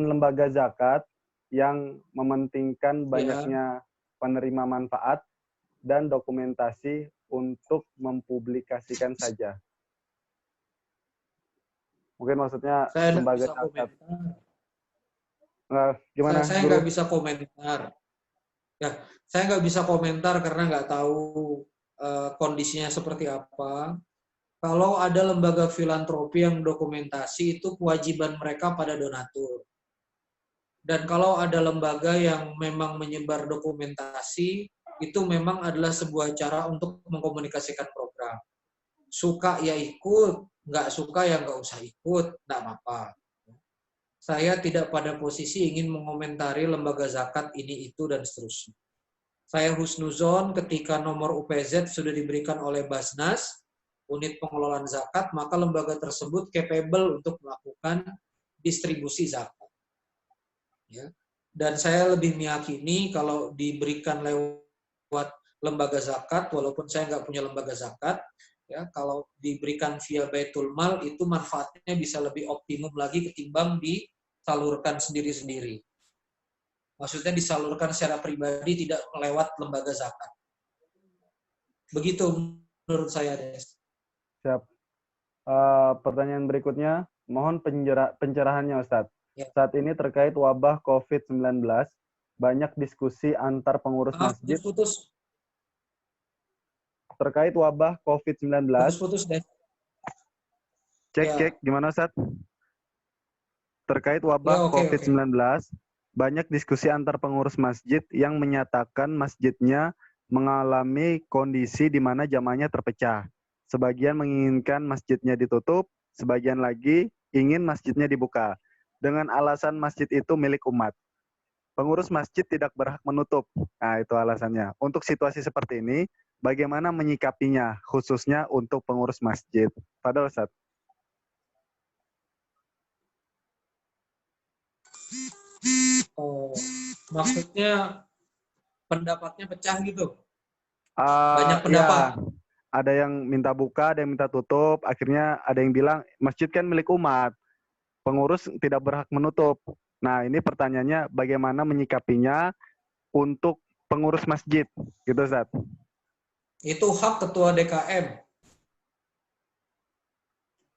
lembaga zakat yang mementingkan banyaknya penerima manfaat dan dokumentasi untuk mempublikasikan saja. Mungkin maksudnya saya lembaga bisa zakat. Gimana? Saya nggak bisa komentar. Ya, saya nggak bisa komentar karena nggak tahu kondisinya seperti apa. Kalau ada lembaga filantropi yang dokumentasi, itu kewajiban mereka pada donatur. Dan kalau ada lembaga yang memang menyebar dokumentasi, itu memang adalah sebuah cara untuk mengkomunikasikan program. Suka ya ikut, nggak suka ya nggak usah ikut, nggak apa-apa. Saya tidak pada posisi ingin mengomentari lembaga zakat ini, itu, dan seterusnya. Saya husnuzon ketika nomor UPZ sudah diberikan oleh Basnas, unit pengelolaan zakat, maka lembaga tersebut capable untuk melakukan distribusi zakat. Ya. Dan saya lebih meyakini kalau diberikan lewat lembaga zakat, walaupun saya nggak punya lembaga zakat, ya, kalau diberikan via Baitul Mal itu manfaatnya bisa lebih optimum lagi ketimbang disalurkan sendiri-sendiri. Maksudnya disalurkan secara pribadi, tidak lewat lembaga zakat. Begitu menurut saya, Des. Siap. Pertanyaan berikutnya, mohon pencerahannya, Ustadz. Ya. Saat ini terkait wabah COVID-19, banyak diskusi antar pengurus Maaf, masjid putus-putus. terkait wabah COVID-19. Putus-putus deh. Cek, Ya, gimana Ustaz? Terkait ya wabah oke, oke. COVID-19, banyak diskusi antar pengurus masjid yang menyatakan masjidnya mengalami kondisi di mana jamaahnya terpecah. Sebagian menginginkan masjidnya ditutup, sebagian lagi ingin masjidnya dibuka. Dengan alasan masjid itu milik umat. Pengurus masjid tidak berhak menutup. Nah, itu alasannya. Untuk situasi seperti ini, bagaimana menyikapinya, khususnya untuk pengurus masjid? Padahal Ustaz. Oh, maksudnya pendapatnya pecah gitu. Banyak Ya, pendapat. ada yang minta buka, ada yang minta tutup. Akhirnya ada yang bilang, masjid kan milik umat. Pengurus tidak berhak menutup. Nah, ini pertanyaannya bagaimana menyikapinya untuk pengurus masjid, gitu Ustaz. Itu hak ketua DKM.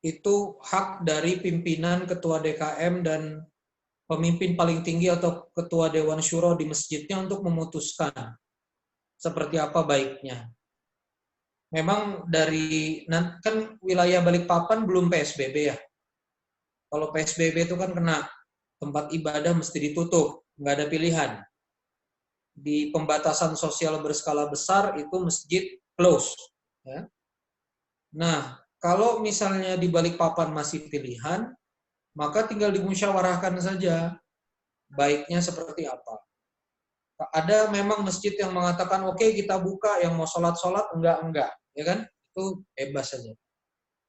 Itu hak dari pimpinan ketua DKM dan pemimpin paling tinggi atau ketua Dewan Syuro di masjidnya untuk memutuskan seperti apa baiknya. Memang dari kan wilayah Balikpapan belum PSBB ya. Kalau PSBB itu kan kena tempat ibadah mesti ditutup, nggak ada pilihan. Di pembatasan sosial berskala besar itu masjid close. Ya. Nah, kalau misalnya di Balikpapan masih pilihan, maka tinggal dimusyawarahkan saja baiknya seperti apa. Ada memang masjid yang mengatakan oke, kita buka, yang mau sholat enggak, ya kan? Itu bebas saja.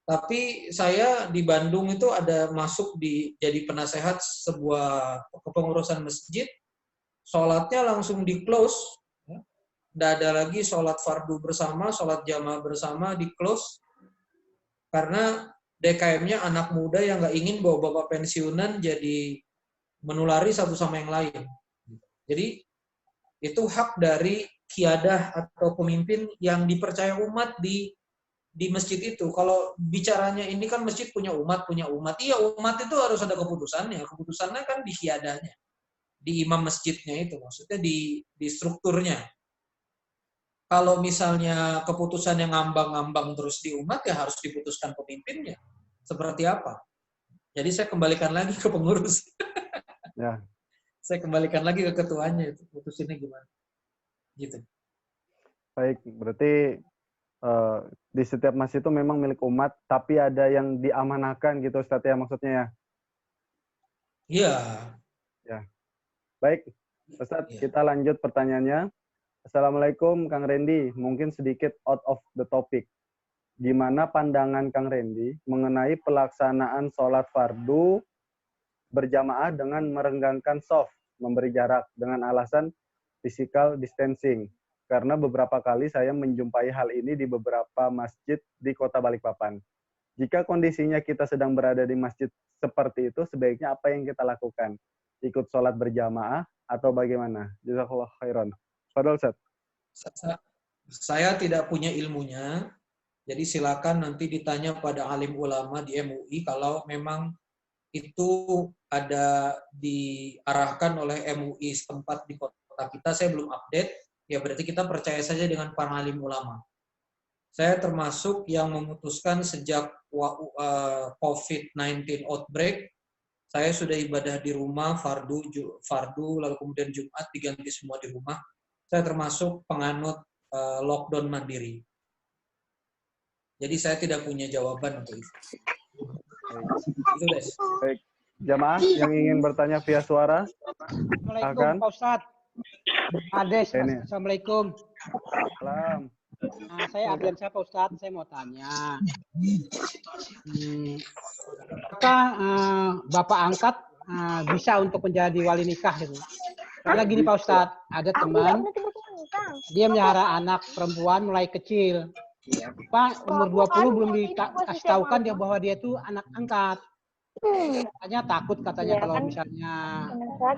Tapi saya di Bandung itu ada masuk jadi penasehat sebuah kepengurusan masjid, sholatnya langsung di close, ya. Nggak ada lagi sholat fardu bersama, sholat jamaah bersama di close, karena DKM-nya anak muda yang nggak ingin bawa bapak pensiunan jadi menulari satu sama yang lain. Jadi itu hak dari kiadah atau pemimpin yang dipercaya umat di masjid itu. Kalau bicaranya ini kan masjid punya umat. Iya, umat itu harus ada keputusannya. Keputusannya kan di kiadahnya, di imam masjidnya itu, maksudnya di strukturnya. Kalau misalnya keputusan yang ngambang-ngambang terus di umat, ya harus diputuskan pemimpinnya. Seperti apa? Jadi saya kembalikan lagi ke pengurus. Ya. Saya kembalikan lagi ke ketuanya, itu putusinnya gimana. Gitu. Baik, berarti di setiap masjid itu memang milik umat, tapi ada yang diamanahkan gitu Ustaz ya maksudnya ya? Iya. Ya. Baik, Ustaz, Ya. kita lanjut pertanyaannya. Assalamualaikum Kang Randy, mungkin sedikit out of the topic. Gimana pandangan Kang Randy mengenai pelaksanaan sholat fardu berjamaah dengan merenggangkan shaf, memberi jarak dengan alasan physical distancing? Karena beberapa kali saya menjumpai hal ini di beberapa masjid di Kota Balikpapan. Jika kondisinya kita sedang berada di masjid seperti itu, sebaiknya apa yang kita lakukan? Ikut sholat berjamaah atau bagaimana? Jazakallah khairan. Fadol Ustaz. Saya tidak punya ilmunya, jadi silakan nanti ditanya pada alim ulama di MUI kalau memang itu ada diarahkan oleh MUI setempat di kota kita. Saya belum update, ya berarti kita percaya saja dengan para alim ulama. Saya termasuk yang memutuskan sejak COVID-19 outbreak, saya sudah ibadah di rumah, fardu, lalu kemudian Jumat diganti semua di rumah. Saya termasuk penganut lockdown mandiri. Jadi saya tidak punya jawaban untuk itu. Itu Des. Baik. Jamaah yang ingin bertanya via suara, Assalamualaikum Pak Ustadz. Ades, Assalamualaikum. Salam. Nah, saya Ardiansyah Pak Ustadz, saya mau tanya. Apakah Bapak angkat bisa untuk menjadi wali nikah gitu? Karena gini Pak Ustadz, ada teman, dia melihara anak perempuan mulai kecil. Pak, umur 20 belum dikasih tahu kan dia bahwa dia itu anak angkat. Katanya takut katanya kalau misalnya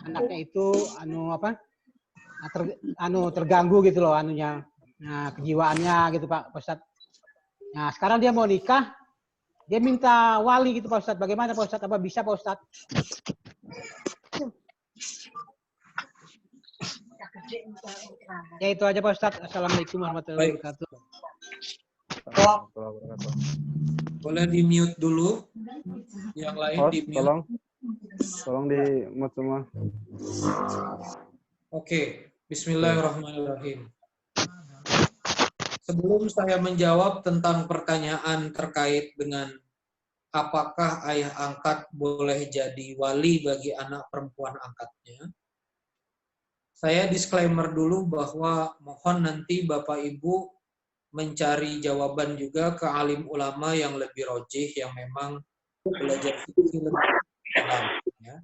anaknya itu terganggu gitu loh anunya. Nah, kejiwaannya gitu Pak Ustadz. Nah, sekarang dia mau nikah, dia minta wali gitu Pak Ustadz. Bagaimana Pak Ustadz? Apa bisa Pak Ustadz? Ya itu aja Pak Ustadz. Assalamualaikum warahmatullahi Baik. wabarakatuh. Boleh di-mute dulu. Yang lain Host, di-mute. tolong di-mute semua. Oke. Bismillahirrahmanirrahim. Sebelum saya menjawab tentang pertanyaan terkait dengan apakah ayah angkat boleh jadi wali bagi anak perempuan angkatnya, saya disclaimer dulu bahwa mohon nanti Bapak Ibu mencari jawaban juga ke alim ulama yang lebih rojih, yang memang belajar fikih lebih dalam. Ya.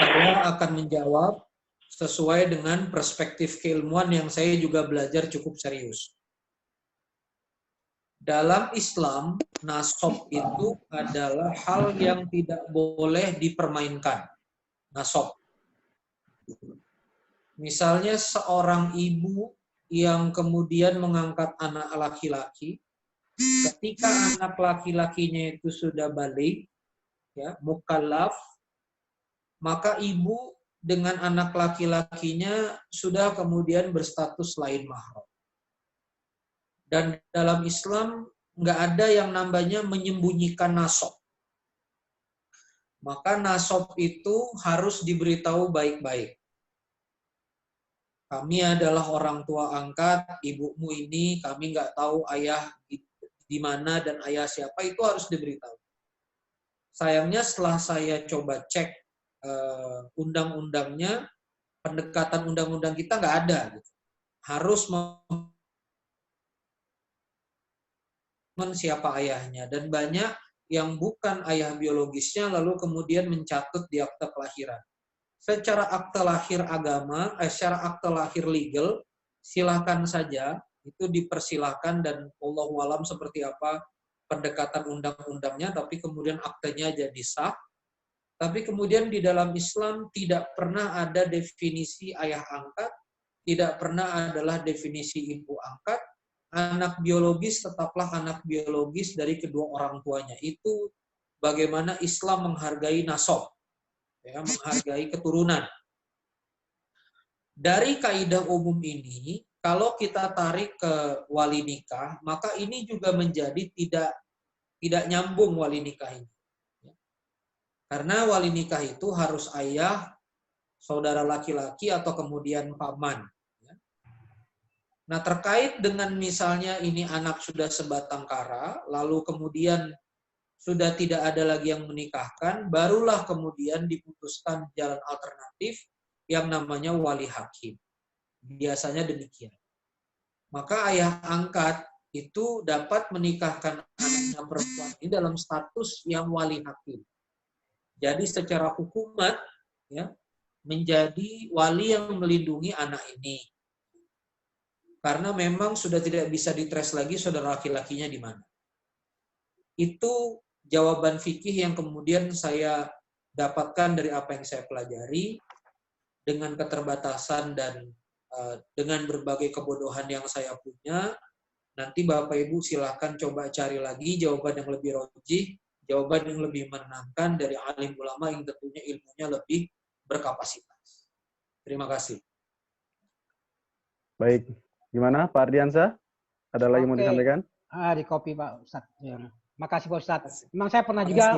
Saya akan menjawab sesuai dengan perspektif keilmuan yang saya juga belajar cukup serius. Dalam Islam, nasab itu adalah hal yang tidak boleh dipermainkan. Nasab. Misalnya seorang ibu yang kemudian mengangkat anak laki-laki, ketika anak laki-lakinya itu sudah balik, ya, mukallaf, maka ibu dengan anak laki-lakinya sudah kemudian berstatus lain mahram. Dan dalam Islam nggak ada yang namanya menyembunyikan nasab. Maka nasab itu harus diberitahu baik-baik. Kami adalah orang tua angkat, ibumu ini, kami nggak tahu ayah di mana dan ayah siapa, itu harus diberitahu. Sayangnya setelah saya coba cek undang-undangnya, pendekatan undang-undang kita nggak ada. Gitu. Harus siapa ayahnya, dan banyak yang bukan ayah biologisnya lalu kemudian mencatut di akte kelahiran. Secara akte lahir agama, secara akte lahir legal, silakan saja, itu dipersilahkan, dan wallahu alam seperti apa pendekatan undang-undangnya, tapi kemudian aktenya jadi sah. Tapi kemudian di dalam Islam tidak pernah ada definisi ayah angkat, tidak pernah adalah definisi ibu angkat. Anak biologis tetaplah anak biologis dari kedua orang tuanya. Itu bagaimana Islam menghargai nasab, ya, menghargai keturunan. Dari kaidah umum ini, kalau kita tarik ke wali nikah, maka ini juga menjadi tidak nyambung wali nikah ini. Karena wali nikah itu harus ayah, saudara laki-laki, atau kemudian paman. Nah, terkait dengan misalnya ini anak sudah sebatang kara, lalu kemudian sudah tidak ada lagi yang menikahkan, barulah kemudian diputuskan jalan alternatif yang namanya wali hakim. Biasanya demikian. Maka ayah angkat itu dapat menikahkan anaknya perempuan ini dalam status yang wali hakim. Jadi secara hukumat, ya, menjadi wali yang melindungi anak ini. Karena memang sudah tidak bisa ditrace lagi saudara laki-lakinya di mana. Itu jawaban fikih yang kemudian saya dapatkan dari apa yang saya pelajari, dengan keterbatasan dan dengan berbagai kebodohan yang saya punya. Nanti Bapak Ibu silakan coba cari lagi jawaban yang lebih rojih, jawaban yang lebih menenangkan dari alim ulama yang tentunya ilmunya lebih berkapasitas. Terima kasih. Baik. Gimana Pak Ardiansa? Ada lagi mau disampaikan? Di copy Pak Ustadz. Ya. Makasih Pak Ustadz. Memang saya pernah juga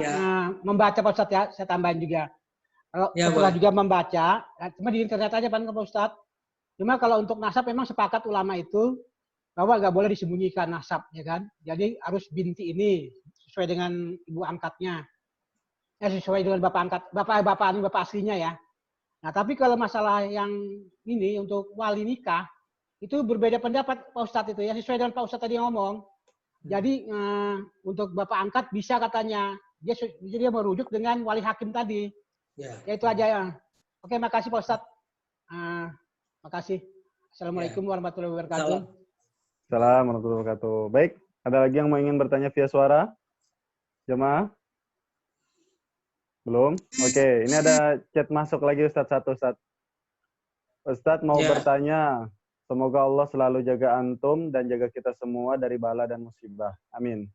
membaca Pak Ustadz, ya. Saya tambahin juga. Kalau ya, pernah juga membaca, cuma di internet aja Pak Ustadz. Cuma kalau untuk nasab memang sepakat ulama itu bahwa nggak boleh disembunyikan nasab, ya kan? Jadi harus binti ini sesuai dengan ibu angkatnya. Sesuai dengan bapak angkat, bapak aslinya ya. Nah, tapi kalau masalah yang ini untuk wali nikah, itu berbeda pendapat Pak Ustadz itu ya, sesuai dengan Pak Ustadz tadi ngomong. Jadi untuk bapak angkat bisa katanya, dia merujuk dengan wali hakim tadi. Ya itu aja ya. Oke, makasih Pak Ustadz. Makasih. Assalamualaikum warahmatullahi wabarakatuh. Assalamualaikum warahmatullahi wabarakatuh. Baik, ada lagi yang mau ingin bertanya via suara? Jemaah? Belum? Oke, ini ada chat masuk lagi Ustadz satu, Ustadz. Ustadz mau bertanya. Semoga Allah selalu jaga antum dan jaga kita semua dari bala dan musibah. Amin.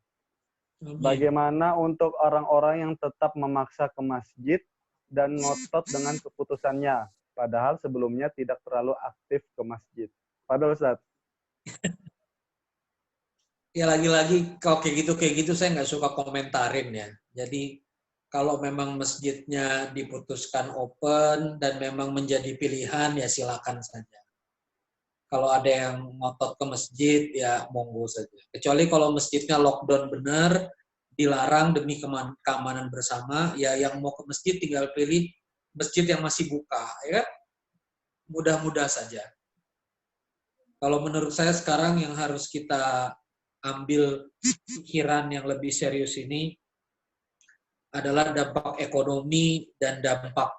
Bagaimana untuk orang-orang yang tetap memaksa ke masjid dan ngotot dengan keputusannya, padahal sebelumnya tidak terlalu aktif ke masjid. Padahal Ustaz. Ya lagi-lagi kalau kayak gitu saya nggak suka komentarin ya. Jadi kalau memang masjidnya diputuskan open dan memang menjadi pilihan ya silakan saja. Kalau ada yang ngotot ke masjid ya monggo saja. Kecuali kalau masjidnya lockdown benar, dilarang demi keamanan bersama, ya yang mau ke masjid tinggal pilih masjid yang masih buka, ya kan? Mudah-mudah saja. Kalau menurut saya sekarang yang harus kita ambil pikiran yang lebih serius ini adalah dampak ekonomi dan dampak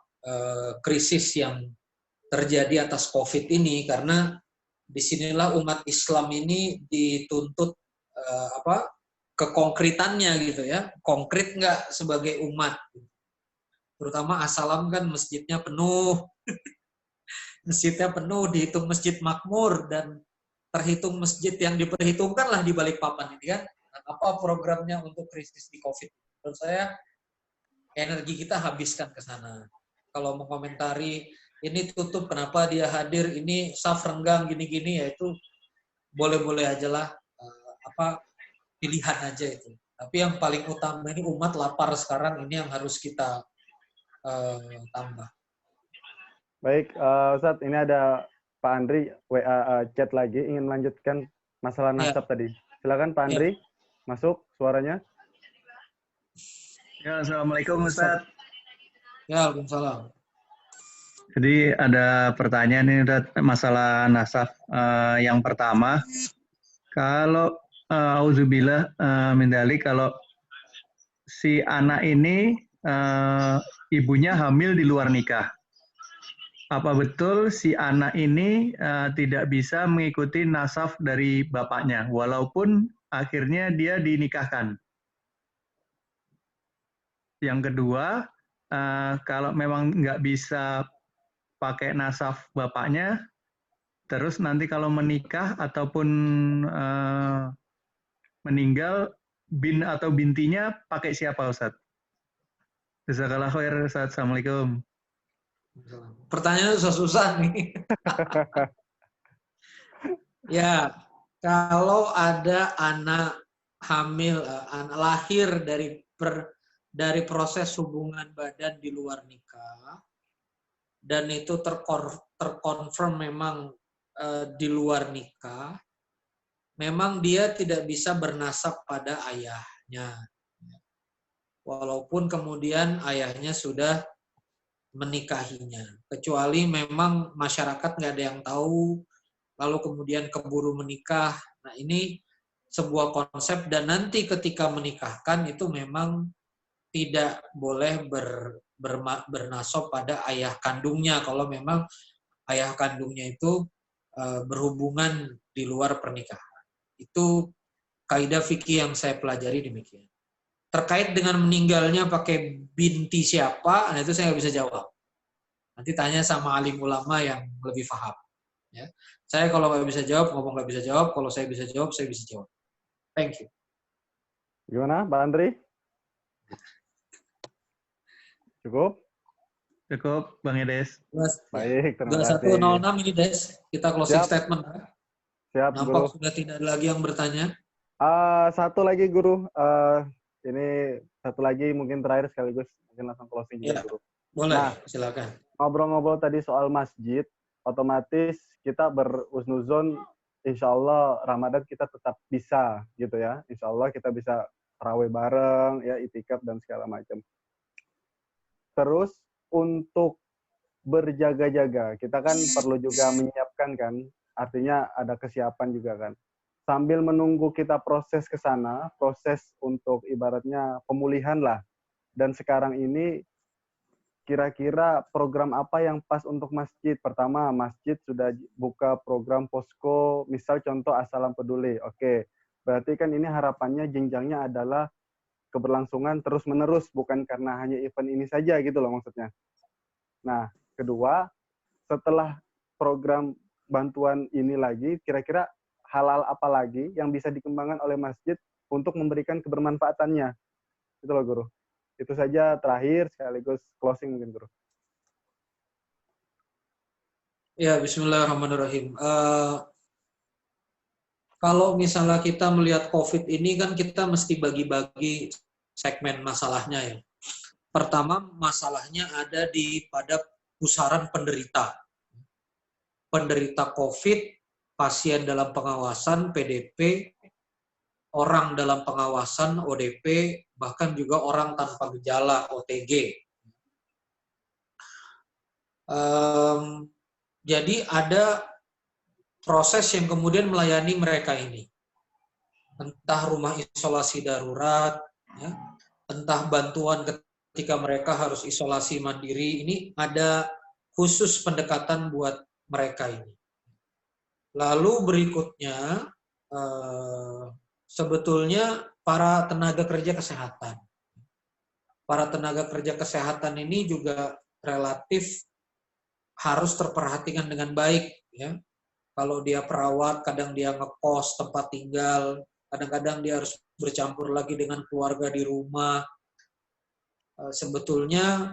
krisis yang terjadi atas COVID ini, karena disinilah umat Islam ini dituntut kekonkretannya gitu ya, konkret nggak sebagai umat. Terutama Assalam kan masjidnya penuh, masjidnya penuh, dihitung masjid makmur dan terhitung masjid yang diperhitungkan lah di Balikpapan ini kan. Apa programnya untuk krisis di COVID? Menurut saya energi kita habiskan ke sana. Kalau mau komentari ini tutup, kenapa dia hadir, ini saf renggang gini-gini, ya itu boleh-boleh aja lah, pilihan aja itu. Tapi yang paling utama ini umat lapar sekarang, ini yang harus kita tambah. Baik, Ustadz, ini ada Pak Andri WA chat lagi, ingin melanjutkan masalah nasab tadi. Silakan Pak Andri, masuk suaranya. Ya, Assalamualaikum Ustadz. Ya, Waalaikumsalam. Jadi ada pertanyaan ini masalah nasab. Yang pertama, kalau auzubillah min dzalik, kalau si anak ini ibunya hamil di luar nikah, apa betul si anak ini tidak bisa mengikuti nasab dari bapaknya walaupun akhirnya dia dinikahkan? Yang kedua, kalau memang nggak bisa pakai nasab bapaknya, terus nanti kalau menikah ataupun meninggal, bin atau bintinya pakai siapa, Ustadz? Jazakallah khair, Ustadz. Assalamualaikum. Pertanyaannya susah-susah nih. Ya, kalau ada anak hamil, anak lahir dari proses hubungan badan di luar nikah, dan itu terkonfirm memang di luar nikah, memang dia tidak bisa bernasab pada ayahnya. Walaupun kemudian ayahnya sudah menikahinya. Kecuali memang masyarakat nggak ada yang tahu, lalu kemudian keburu menikah. Nah ini sebuah konsep, dan nanti ketika menikahkan itu memang tidak boleh bernasab pada ayah kandungnya kalau memang ayah kandungnya itu berhubungan di luar pernikahan. Itu kaidah fikih yang saya pelajari demikian. Terkait dengan meninggalnya pakai binti siapa, nah itu saya nggak bisa jawab. Nanti tanya sama alim ulama yang lebih paham. Ya. Saya kalau nggak bisa jawab, ngomong nggak bisa jawab. Kalau saya bisa jawab, saya bisa jawab. Thank you. Gimana, Pak Andri? Cukup? Cukup, Bang Edes. Baik, terima kasih. 2106 ini, Des. Kita closing statement. Siap, nampak Guru. sudah tidak ada lagi yang bertanya. Satu lagi, Guru. Ini satu lagi mungkin terakhir sekaligus. Mungkin langsung closing juga, Guru. Boleh, nah, silakan. Ngobrol-ngobrol tadi soal masjid, otomatis kita berhusnuzon, insya Allah Ramadan kita tetap bisa, gitu ya. Insya Allah kita bisa tarawih bareng, ya itikaf dan segala macam. Terus untuk berjaga-jaga, kita kan perlu juga menyiapkan kan, artinya ada kesiapan juga kan. Sambil menunggu kita proses ke sana, proses untuk ibaratnya pemulihan lah. Dan sekarang ini kira-kira program apa yang pas untuk masjid? Pertama, masjid sudah buka program posko, misal contoh Assalam Peduli. Oke, berarti kan ini harapannya jenjangnya adalah keberlangsungan terus-menerus, bukan karena hanya event ini saja gitu loh maksudnya. Nah, kedua, setelah program bantuan ini lagi, kira-kira halal apa lagi yang bisa dikembangkan oleh masjid untuk memberikan kebermanfaatannya? Itu loh, Guru. Itu saja terakhir sekaligus closing mungkin Guru. Ya, bismillahirrahmanirrahim. Kalau misalnya kita melihat COVID ini kan kita mesti bagi-bagi segmen masalahnya ya. Pertama, masalahnya ada pada pusaran penderita. Penderita COVID, pasien dalam pengawasan PDP, orang dalam pengawasan ODP, bahkan juga orang tanpa gejala OTG. Jadi ada proses yang kemudian melayani mereka ini. Entah rumah isolasi darurat, ya, entah bantuan ketika mereka harus isolasi mandiri, ini ada khusus pendekatan buat mereka ini. Lalu berikutnya, sebetulnya para tenaga kerja kesehatan. Para tenaga kerja kesehatan ini juga relatif harus terperhatikan dengan baik, ya. Kalau dia perawat, kadang dia ngekos tempat tinggal, kadang-kadang dia harus bercampur lagi dengan keluarga di rumah. Sebetulnya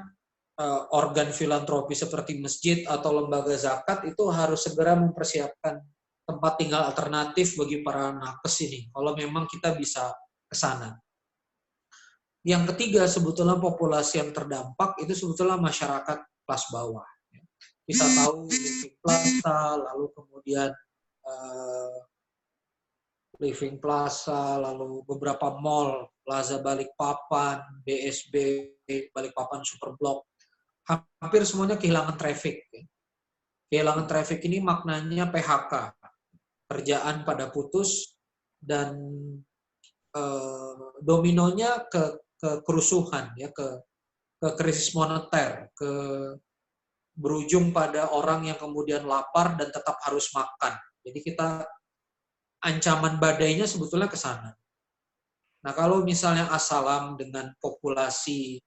organ filantropi seperti masjid atau lembaga zakat itu harus segera mempersiapkan tempat tinggal alternatif bagi para nakes ini, kalau memang kita bisa ke sana. Yang ketiga, sebetulnya populasi yang terdampak itu sebetulnya masyarakat kelas bawah. Kita tahu Living Plaza, lalu kemudian Living Plaza, lalu beberapa mall, Plaza Balikpapan, BSB, Balikpapan Superblok, hampir semuanya kehilangan traffic. Kehilangan traffic ini maknanya PHK, kerjaan pada putus, dan dominonya ke kerusuhan, ya, ke krisis moneter, berujung pada orang yang kemudian lapar dan tetap harus makan. Jadi kita ancaman badainya sebetulnya ke sana. Nah, kalau misalnya As-Salam dengan populasi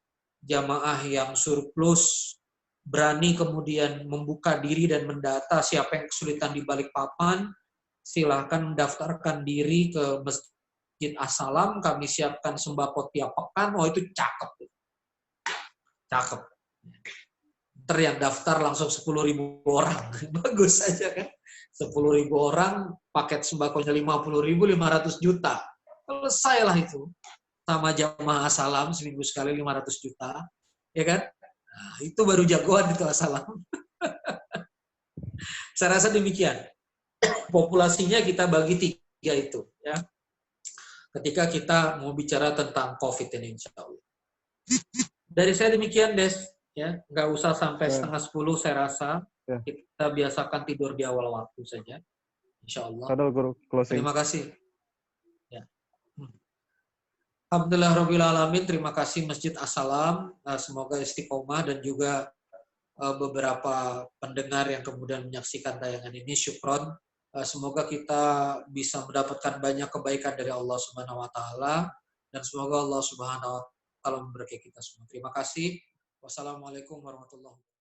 jamaah yang surplus, berani kemudian membuka diri dan mendata siapa yang kesulitan di Balikpapan, silahkan mendaftarkan diri ke Masjid As-Salam, kami siapkan sembako tiap pekan. Oh, itu cakep. Cakep. Ntar yang daftar langsung 10.000 orang. Bagus aja kan. 10.000 orang, paket sembakonya 50.000, 500 juta. Selesai lah itu. Sama jamaah As-Salam, seminggu sekali 500 juta. Ya kan? Nah, itu baru jagoan itu As-Salam. Saya rasa demikian. Populasinya kita bagi 3 itu. Ya. Ketika kita mau bicara tentang COVID ini, insya Allah. Dari saya demikian, Des. Ya, nggak usah sampai 9:30 saya rasa. Ya. Kita biasakan tidur di awal waktu saja. Insya Allah. Guru, closing. Terima kasih. Ya. Alhamdulillahirrahmanirrahim. Terima kasih Masjid As-Salam. Semoga istiqomah dan juga beberapa pendengar yang kemudian menyaksikan tayangan ini. Syukron. Semoga kita bisa mendapatkan banyak kebaikan dari Allah Subhanahu wa taala dan semoga Allah Subhanahu wa taala memberkahi kita semua. Terima kasih. Wassalamualaikum warahmatullahi wabarakatuh.